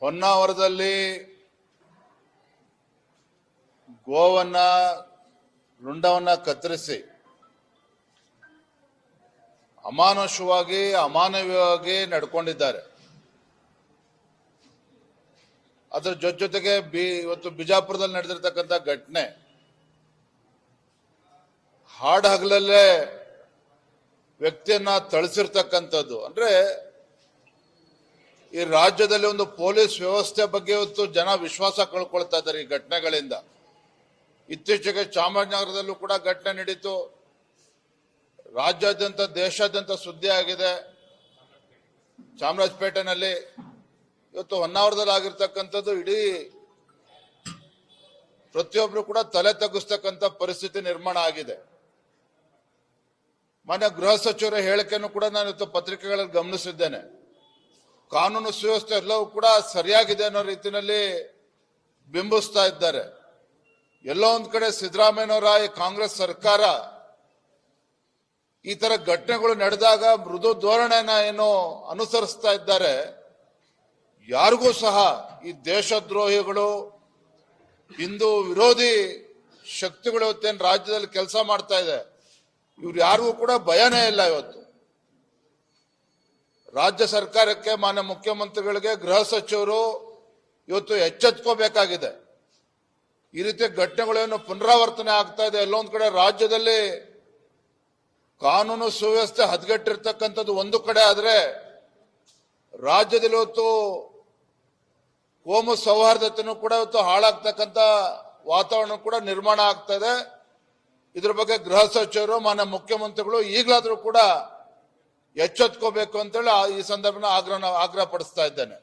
ಹೊನ್ನಾವರದಲ್ಲಿ ಗೋವನ್ನ ರುಂಡವನ್ನ ಕತ್ತರಿಸಿ ಅಮಾನುಷವಾಗಿ ಅಮಾನವೀಯವಾಗಿ ನಡ್ಕೊಂಡಿದ್ದಾರೆ. ಅದರ ಜೊತೆಗೆ ಇವತ್ತು ಬಿಜಾಪುರದಲ್ಲಿ ನಡೆದಿರ್ತಕ್ಕಂಥ ಘಟನೆ ಹಾಡು ಹಗಲಲ್ಲೇ ವ್ಯಕ್ತಿಯನ್ನ ಥಳಿಸಿರ್ತಕ್ಕಂಥದ್ದು. ಅಂದ್ರೆ ಈ ರಾಜ್ಯದಲ್ಲಿ ಒಂದು ಪೊಲೀಸ್ ವ್ಯವಸ್ಥೆ ಬಗ್ಗೆ ಇವತ್ತು ಜನ ವಿಶ್ವಾಸ ಕಳ್ಕೊಳ್ತಾ ಇದ್ದಾರೆ ಈ ಘಟನೆಗಳಿಂದ. ಇತ್ತೀಚೆಗೆ ಚಾಮರಾಜನಗರದಲ್ಲೂ ಕೂಡ ಘಟನೆ ನಡೀತು. ರಾಜ್ಯಾದ್ಯಂತ ದೇಶಾದ್ಯಂತ ಸುದ್ದಿ ಆಗಿದೆ. ಚಾಮರಾಜಪೇಟೆನಲ್ಲಿ ಇವತ್ತು ಹೊನ್ನಾವರದಲ್ಲಿ ಆಗಿರ್ತಕ್ಕಂಥದ್ದು ಇಡೀ ಪ್ರತಿಯೊಬ್ಬರು ಕೂಡ ತಲೆ ತಗ್ಗಿಸ್ತಕ್ಕಂಥ ಪರಿಸ್ಥಿತಿ ನಿರ್ಮಾಣ ಆಗಿದೆ. ಮಾನ್ಯ ಗೃಹ ಸಚಿವರ ಹೇಳಿಕೆಯನ್ನು ಕೂಡ ನಾನು ಇವತ್ತು ಪತ್ರಿಕೆಗಳಲ್ಲಿ ಗಮನಿಸಿದ್ದೇನೆ. ಕಾನೂನು ಸುವ್ಯವಸ್ಥೆ ಎಲ್ಲವೂ ಕೂಡ ಸರಿಯಾಗಿದೆ ಅನ್ನೋ ರೀತಿಯಲ್ಲಿ ಬಿಂಬಿಸ್ತಾ ಇದ್ದಾರೆ. ಎಲ್ಲೋ ಒಂದ್ ಕಡೆ ಸಿದ್ದರಾಮಯ್ಯನವರ ಈ ಕಾಂಗ್ರೆಸ್ ಸರ್ಕಾರ ಈ ತರ ಘಟನೆಗಳು ನಡೆದಾಗ ಮೃದು ಧೋರಣೆನ ಏನು ಅನುಸರಿಸ್ತಾ ಇದ್ದಾರೆ. ಯಾರಿಗೂ ಸಹ ಈ ದೇಶದ್ರೋಹಿಗಳು ಹಿಂದೂ ವಿರೋಧಿ ಶಕ್ತಿಗಳು ಇವತ್ತೇನು ರಾಜ್ಯದಲ್ಲಿ ಕೆಲಸ ಮಾಡ್ತಾ ಇದೆ, ಇವ್ರು ಯಾರಿಗೂ ಕೂಡ ಭಯನೇ ಇಲ್ಲ. ಇವತ್ತು ರಾಜ್ಯ ಸರ್ಕಾರಕ್ಕೆ, ಮಾನ್ಯ ಮುಖ್ಯಮಂತ್ರಿಗಳಿಗೆ, ಗೃಹ ಸಚಿವರು ಇವತ್ತು ಎಚ್ಚೆತ್ಕೋಬೇಕಾಗಿದೆ. ಈ ರೀತಿ ಘಟನೆಗಳೇನು ಪುನರಾವರ್ತನೆ ಆಗ್ತಾ ಇದೆ. ಎಲ್ಲೊಂದ್ ಕಡೆ ರಾಜ್ಯದಲ್ಲಿ ಕಾನೂನು ಸುವ್ಯವಸ್ಥೆ ಹದಗೆಟ್ಟಿರ್ತಕ್ಕಂಥದ್ದು ಒಂದು ಕಡೆ ಆದ್ರೆ, ರಾಜ್ಯದಲ್ಲಿ ಇವತ್ತು ಕೋಮು ಸೌಹಾರ್ದತೆನೂ ಕೂಡ ಇವತ್ತು ಹಾಳಾಗ್ತಕ್ಕಂಥ ವಾತಾವರಣ ಕೂಡ ನಿರ್ಮಾಣ ಆಗ್ತಾ ಇದೆ. ಇದ್ರ ಬಗ್ಗೆ ಗೃಹ ಸಚಿವರು, ಮಾನ್ಯ ಮುಖ್ಯಮಂತ್ರಿಗಳು ಈಗಲಾದ್ರೂ ಕೂಡ ಎಚ್ಚೆತ್ಕೋಬೇಕು ಅಂತೇಳಿ ಈ ಸಂದರ್ಭನ ಆಗ್ರಹ ಪಡಿಸ್ತಾ ಇದ್ದೇನೆ.